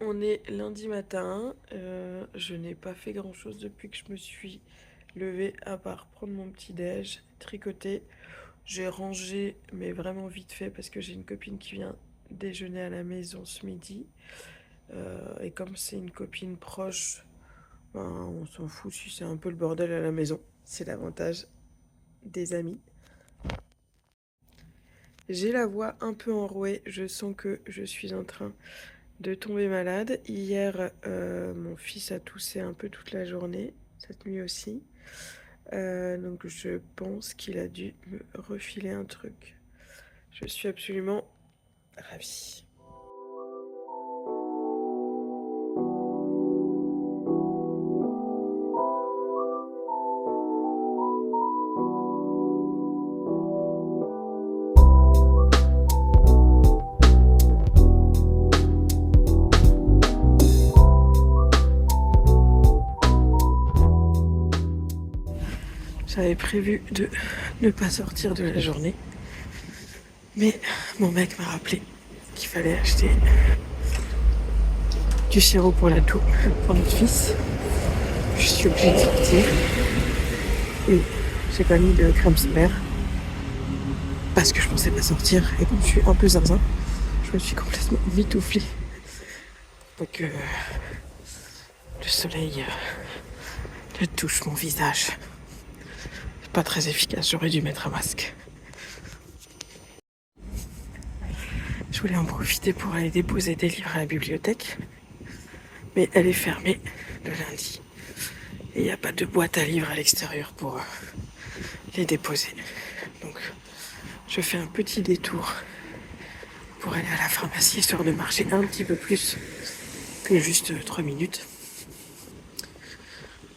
On est lundi matin, je n'ai pas fait grand chose depuis que je me suis levée à part prendre mon petit déj, tricoter. J'ai rangé mais vraiment vite fait parce que j'ai une copine qui vient déjeuner à la maison ce midi. Et comme c'est une copine proche, ben, on s'en fout si c'est un peu le bordel à la maison. C'est l'avantage des amis. J'ai la voix un peu enrouée, je sens que je suis en train de tomber malade. Hier, mon fils a toussé un peu toute la journée, cette nuit aussi. Donc je pense qu'il a dû me refiler un truc. Je suis absolument ravie. J'avais prévu de ne pas sortir de la journée. Mais mon mec m'a rappelé qu'il fallait acheter du sirop pour la toux pour notre fils. Je suis obligée de sortir. Et j'ai pas mis de crème solaire parce que je pensais pas sortir. Et comme je suis un peu zinzin, je me suis complètement mitouflée. Pas que le soleil touche mon visage. C'est pas très efficace, j'aurais dû mettre un masque. Je voulais en profiter pour aller déposer des livres à la bibliothèque. Mais elle est fermée le lundi. Et il n'y a pas de boîte à livres à l'extérieur pour les déposer. Donc je fais un petit détour pour aller à la pharmacie, histoire de marcher un petit peu plus que juste 3 minutes.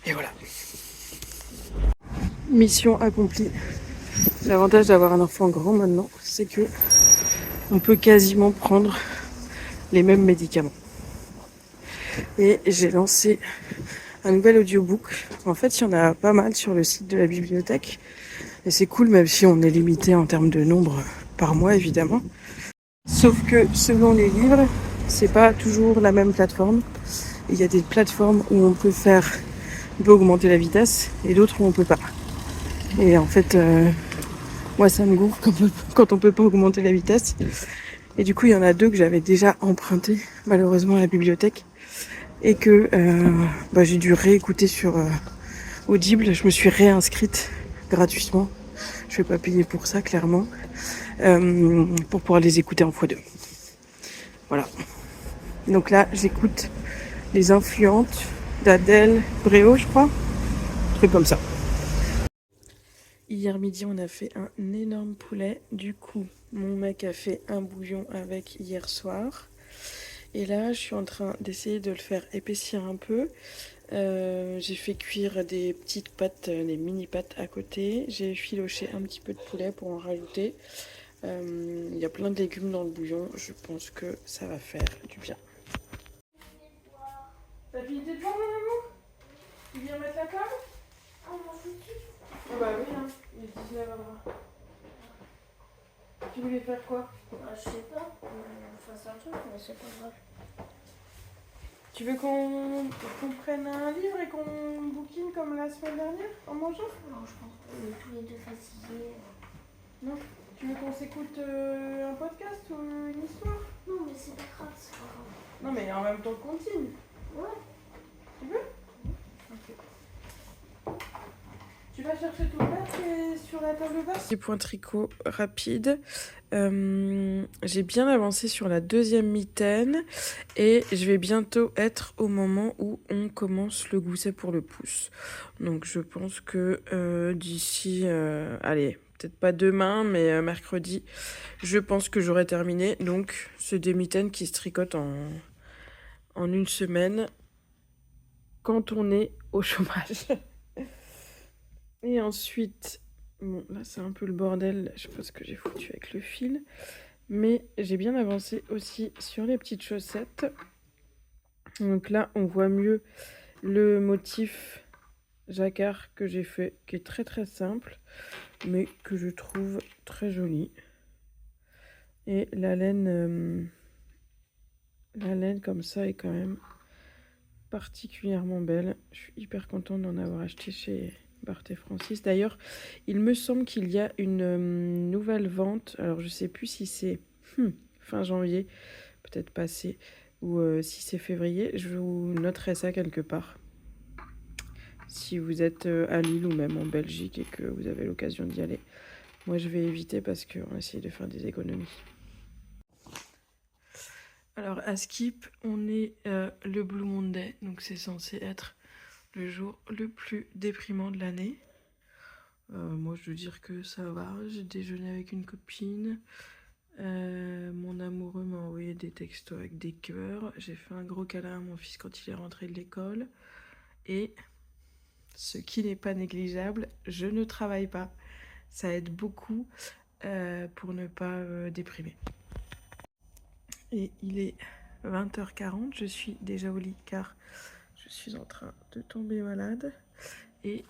Et voilà. Mission accomplie. L'avantage d'avoir un enfant grand maintenant, c'est que on peut quasiment prendre les mêmes médicaments. Et j'ai lancé un nouvel audiobook. En fait, il y en a pas mal sur le site de la bibliothèque. Et c'est cool, même si on est limité en termes de nombre par mois, évidemment. Sauf que selon les livres, c'est pas toujours la même plateforme. Il y a des plateformes où on peut augmenter la vitesse et d'autres où on peut pas. Et en fait, moi ça me gonfle quand on peut pas augmenter la vitesse. Et du coup, il y en a deux que j'avais déjà emprunté malheureusement à la bibliothèque et que j'ai dû réécouter sur Audible. Je me suis réinscrite gratuitement. Je vais pas payer pour ça, clairement, pour pouvoir les écouter en x2. Voilà. Donc là, j'écoute Les Influentes d'Adèle Bréau, je crois. Un truc comme ça. Hier midi, on a fait un énorme poulet. Du coup, mon mec a fait un bouillon avec hier soir. Et là, je suis en train d'essayer de le faire épaissir un peu. J'ai fait cuire des petites pâtes, des mini pâtes à côté. J'ai filoché un petit peu de poulet pour en rajouter. Il y a plein de légumes dans le bouillon. Je pense que ça va faire du bien. T'as fini tes plans, maman? Tu viens mettre la table? Ah bah oui, hein. Il est 19h20. Tu voulais faire quoi? Je sais pas, on fasse un truc, mais c'est pas grave. Tu veux qu'on prenne un livre et qu'on bouquine comme la semaine dernière en mangeant? Non, je pense qu'on est tous les deux fatigués. Non. Tu veux qu'on s'écoute un podcast ou une histoire? Non, mais c'est pas grave, c'est pas grave. Non, mais en même temps qu'on continue. Ouais. Tu veux? Ok. Tu vas chercher ton verre qui est sur la table basse? Petit point tricot rapide. J'ai bien avancé sur la deuxième mitaine et je vais bientôt être au moment où on commence le gousset pour le pouce. Donc je pense que d'ici, allez, peut-être pas demain, mais mercredi, je pense que j'aurai terminé. Donc c'est des mitaines qui se tricotent en une semaine quand on est au chômage. Et ensuite, bon là c'est un peu le bordel, je sais pas ce que j'ai foutu avec le fil. Mais j'ai bien avancé aussi sur les petites chaussettes. Donc là, on voit mieux le motif jacquard que j'ai fait, qui est très très simple, mais que je trouve très joli. Et la laine La laine comme ça est quand même particulièrement belle. Je suis hyper contente d'en avoir acheté chez Barthé Francis. D'ailleurs, il me semble qu'il y a une nouvelle vente. Alors, je sais plus si c'est fin janvier, peut-être passé, ou si c'est février. Je vous noterai ça quelque part. Si vous êtes à Lille ou même en Belgique et que vous avez l'occasion d'y aller. Moi, je vais éviter parce qu'on va essayer de faire des économies. Alors, à Skip, on est le Blue Monday, donc c'est censé être le jour le plus déprimant de l'année. Moi, je veux dire que ça va. J'ai déjeuné avec une copine. Mon amoureux m'a envoyé des textos avec des cœurs. J'ai fait un gros câlin à mon fils quand il est rentré de l'école. Et ce qui n'est pas négligeable, je ne travaille pas. Ça aide beaucoup pour ne pas déprimer. Et il est 20h40, je suis déjà au lit car je suis en train de tomber malade. Et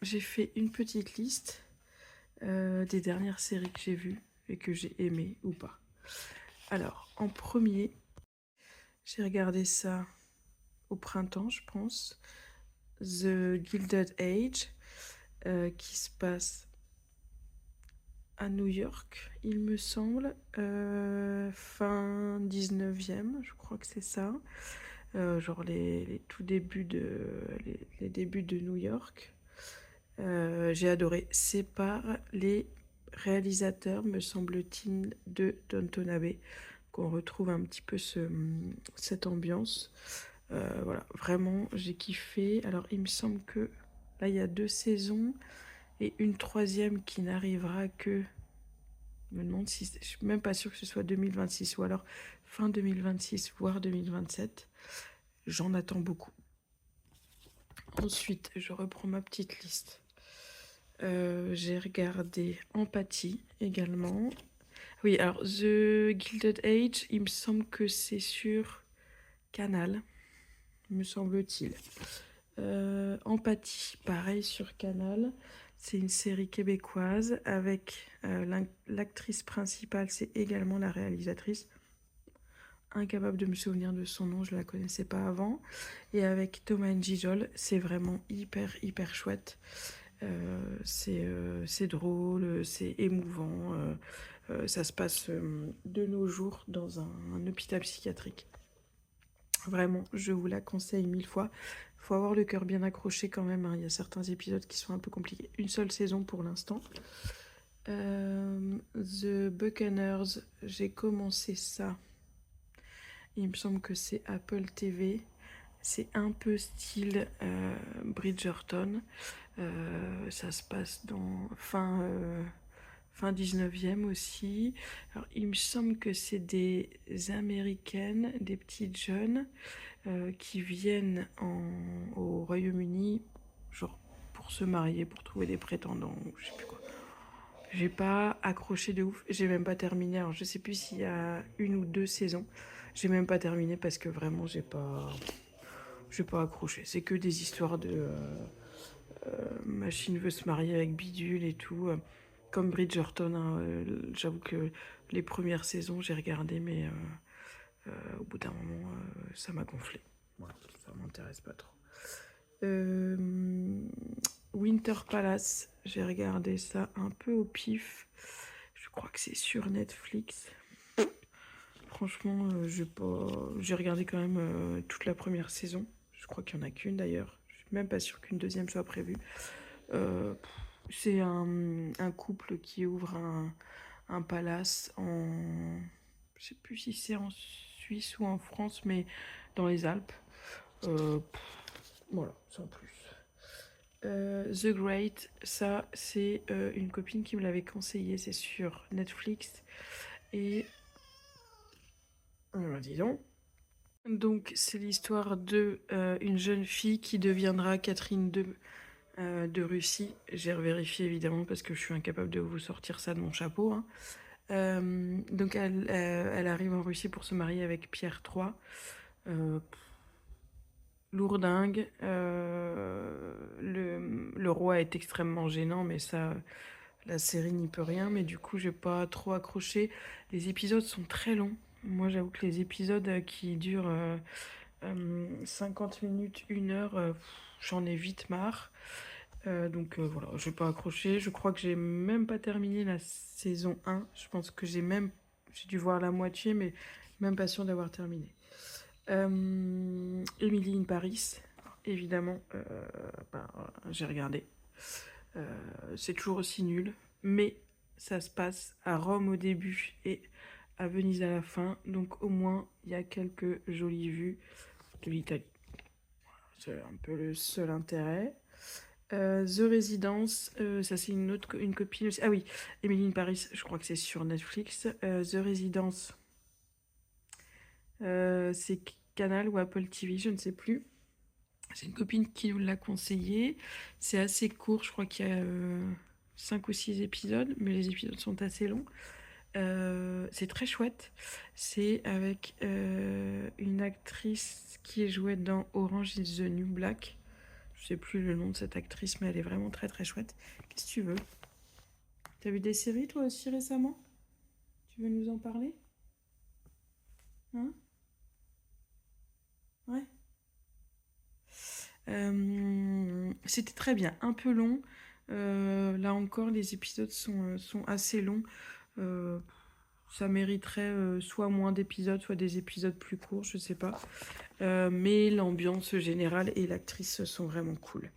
j'ai fait une petite liste des dernières séries que j'ai vues et que j'ai aimées ou pas. Alors, en premier, j'ai regardé ça au printemps, je pense. The Gilded Age, qui se passe à New York, il me semble, fin 19e, je crois que c'est ça. Genre les tout débuts les débuts de New York. J'ai adoré. C'est par les réalisateurs, me semble-t-il, de Downton Abbey qu'on retrouve un petit peu cette ambiance. Voilà, vraiment, j'ai kiffé. Alors, il me semble que là, il y a 2 saisons et une troisième qui n'arrivera que... Je me demande si... Je suis même pas sûre que ce soit 2026 ou alors fin 2026, voire 2027. J'en attends beaucoup. Ensuite, je reprends ma petite liste. J'ai regardé Empathie également. Oui, alors The Gilded Age, il me semble que c'est sur Canal, me semble-t-il. Empathie, pareil sur Canal. C'est une série québécoise avec l'actrice principale, c'est également la réalisatrice. Incapable de me souvenir de son nom, je la connaissais pas avant. Et avec Thomas Njijol, c'est vraiment hyper chouette. C'est drôle, c'est émouvant. Ça se passe de nos jours dans un hôpital psychiatrique. Vraiment, je vous la conseille 1000 fois. Faut avoir le cœur bien accroché quand même, hein. Il y a certains épisodes qui sont un peu compliqués. Une seule saison pour l'instant. The Buccaneers, j'ai commencé ça. Il me semble que c'est Apple TV. C'est un peu style Bridgerton. Ça se passe dans fin 19e aussi. Alors, il me semble que c'est des Américaines, des petites jeunes, qui viennent au Royaume-Uni, genre pour se marier, pour trouver des prétendants, ou je sais plus quoi. J'ai pas accroché de ouf, j'ai même pas terminé. Alors, je sais plus s'il y a 1 ou 2 saisons. J'ai même pas terminé parce que vraiment, j'ai pas accroché. C'est que des histoires de machine veut se marier avec bidule et tout. Comme Bridgerton, hein, j'avoue que les premières saisons, j'ai regardé, mais au bout d'un moment, ça m'a gonflé. Voilà, ça m'intéresse pas trop. Winter Palace, j'ai regardé ça un peu au pif. Je crois que c'est sur Netflix. Franchement, j'ai regardé quand même toute la première saison. Je crois qu'il n'y en a qu'une d'ailleurs. Je suis même pas sûre qu'une deuxième soit prévue. C'est un couple qui ouvre un palace en... Je sais plus si c'est en Suisse ou en France, mais dans les Alpes. Voilà, sans plus. The Great, ça c'est une copine qui me l'avait conseillé, c'est sur Netflix. Et... dis donc. Donc c'est l'histoire de une jeune fille qui deviendra Catherine II de Russie. J'ai revérifié évidemment parce que je suis incapable de vous sortir ça de mon chapeau, hein. Donc elle arrive en Russie pour se marier avec Pierre III. Lourdingue. Le roi est extrêmement gênant, mais ça, la série n'y peut rien, mais du coup, j'ai pas trop accroché. Les épisodes sont très longs. Moi, j'avoue que les épisodes qui durent 50 minutes, 1 heure, j'en ai vite marre. Donc voilà, j'ai pas accroché. Je crois que j'ai même pas terminé la saison 1. Je pense que j'ai dû voir la moitié, mais même pas sûr d'avoir terminé. Emily in Paris, évidemment, j'ai regardé. C'est toujours aussi nul, mais ça se passe à Rome au début et à Venise à la fin, donc au moins il y a quelques jolies vues de l'Italie. C'est un peu le seul intérêt. The Residence, ça c'est une copine aussi. Ah oui, Emily in Paris, je crois que c'est sur Netflix. The Residence, c'est Canal ou Apple TV, je ne sais plus. C'est une copine qui nous l'a conseillé. C'est assez court, je crois qu'il y a 5 ou 6 épisodes, mais les épisodes sont assez longs. C'est très chouette. C'est avec une actrice qui jouait dans Orange is the New Black. Je sais plus le nom de cette actrice, mais elle est vraiment très très chouette. Qu'est-ce que tu veux? T'as vu des séries toi aussi récemment? Tu veux nous en parler? Hein? Ouais. C'était très bien, un peu long. Là encore, les épisodes sont assez longs. Euh, Ça mériterait soit moins d'épisodes, soit des épisodes plus courts, je sais pas. Mais l'ambiance générale et l'actrice sont vraiment cool.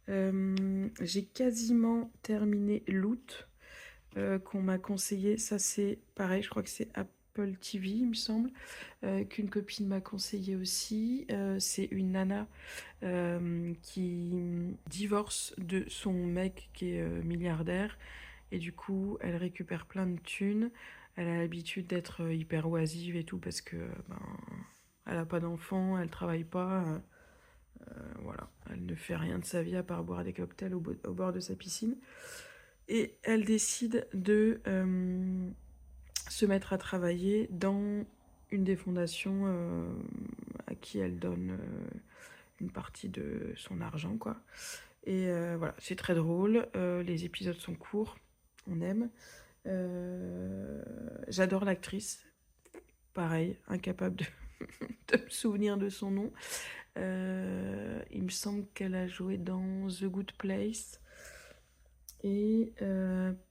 J'ai quasiment terminé Loot, qu'on m'a conseillé. Ça c'est pareil, je crois que c'est Apple TV, il me semble, qu'une copine m'a conseillé aussi. C'est une nana qui divorce de son mec qui est milliardaire. Et du coup, elle récupère plein de thunes. Elle a l'habitude d'être hyper oisive et tout parce que elle a pas d'enfant, elle travaille pas. Voilà, elle ne fait rien de sa vie à part boire des cocktails au bord de sa piscine. Et elle décide de se mettre à travailler dans une des fondations à qui elle donne une partie de son argent, quoi. Et voilà, c'est très drôle. Les épisodes sont courts, on aime. J'adore l'actrice. Pareil, incapable de me souvenir de son nom. Il me semble qu'elle a joué dans The Good Place. Et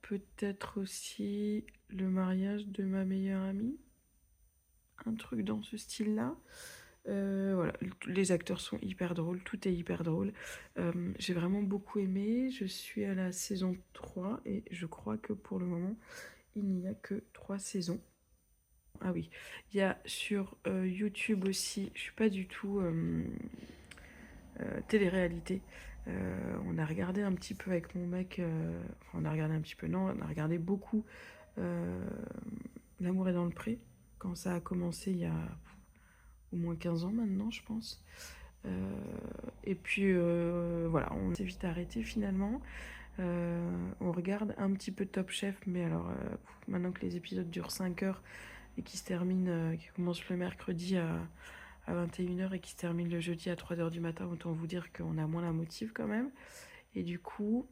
peut-être aussi Le mariage de ma meilleure amie. Un truc dans ce style-là. Voilà, les acteurs sont hyper drôles, tout est hyper drôle. J'ai vraiment beaucoup aimé. Je suis à la saison 3 et je crois que pour le moment, il n'y a que 3 saisons. Ah oui, il y a sur YouTube aussi, je suis pas du tout télé-réalité. On a regardé un petit peu avec mon mec, enfin on a regardé un petit peu, non, on a regardé beaucoup L'amour est dans le pré, quand ça a commencé il y a au moins 15 ans maintenant, je pense. Et puis voilà, on s'est vite arrêté finalement. On regarde un petit peu Top Chef, mais alors maintenant que les épisodes durent 5 heures et qui se terminent, qui commencent le mercredi à 21 h et qui se terminent le jeudi à 3 h du matin, autant vous dire qu'on a moins la motive quand même. Et du coup,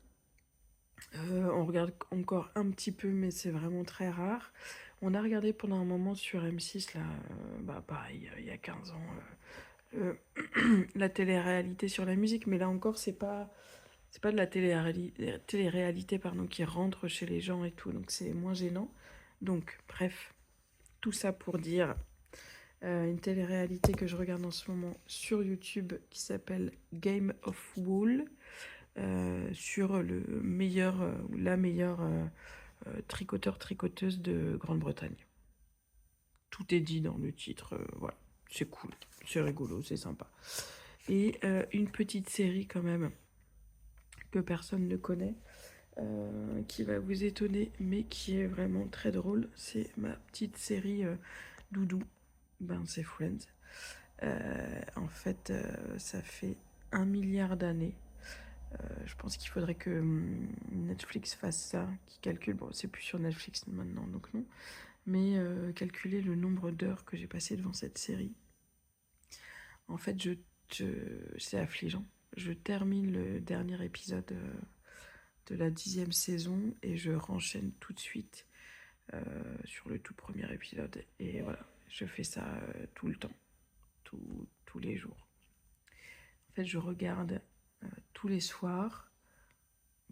on regarde encore un petit peu, mais c'est vraiment très rare. On a regardé pendant un moment sur M6, là, pareil, il y a 15 ans, la télé-réalité sur la musique, mais là encore, c'est pas de la télé-réalité pardon, qui rentre chez les gens et tout, donc c'est moins gênant. Donc, bref, tout ça pour dire une télé-réalité que je regarde en ce moment sur YouTube qui s'appelle Game of Wool, sur le meilleur ou la meilleure tricoteur-tricoteuse de Grande-Bretagne. Tout est dit dans le titre, voilà, c'est cool, c'est rigolo, c'est sympa. Et une petite série quand même que personne ne connaît, qui va vous étonner, mais qui est vraiment très drôle. C'est ma petite série doudou, c'est Friends. En fait, ça fait 1 milliard d'années. Je pense qu'il faudrait que Netflix fasse ça, qui calcule, bon c'est plus sur Netflix maintenant donc non, mais calculer le nombre d'heures que j'ai passé devant cette série. En fait, c'est affligeant. Je termine le dernier épisode de la 10e saison et je renchaîne tout de suite sur le tout premier épisode. Et voilà, je fais ça tout le temps, tous les jours. En fait, je regarde tous les soirs,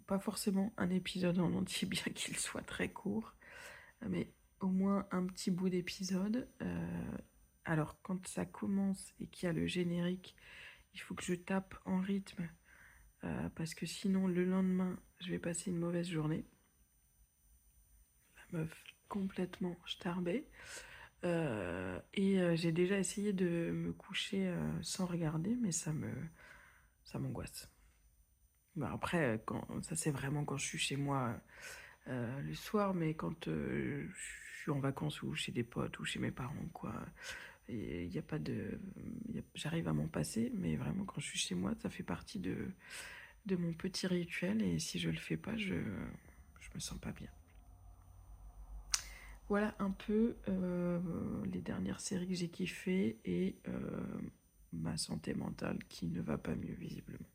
pas forcément un épisode en entier, bien qu'il soit très court, mais au moins un petit bout d'épisode. Alors, quand ça commence et qu'il y a le générique, il faut que je tape en rythme, parce que sinon, le lendemain, je vais passer une mauvaise journée. La meuf complètement starbée. J'ai déjà essayé de me coucher sans regarder, mais ça m'angoisse. Bon, après, ça c'est vraiment quand je suis chez moi le soir, mais quand je suis en vacances ou chez des potes ou chez mes parents, quoi. Et il y a pas de, j'arrive à m'en passer, mais vraiment quand je suis chez moi, ça fait partie de mon petit rituel. Et si je le fais pas, je me sens pas bien. Voilà un peu les dernières séries que j'ai kiffées et ma santé mentale qui ne va pas mieux visiblement.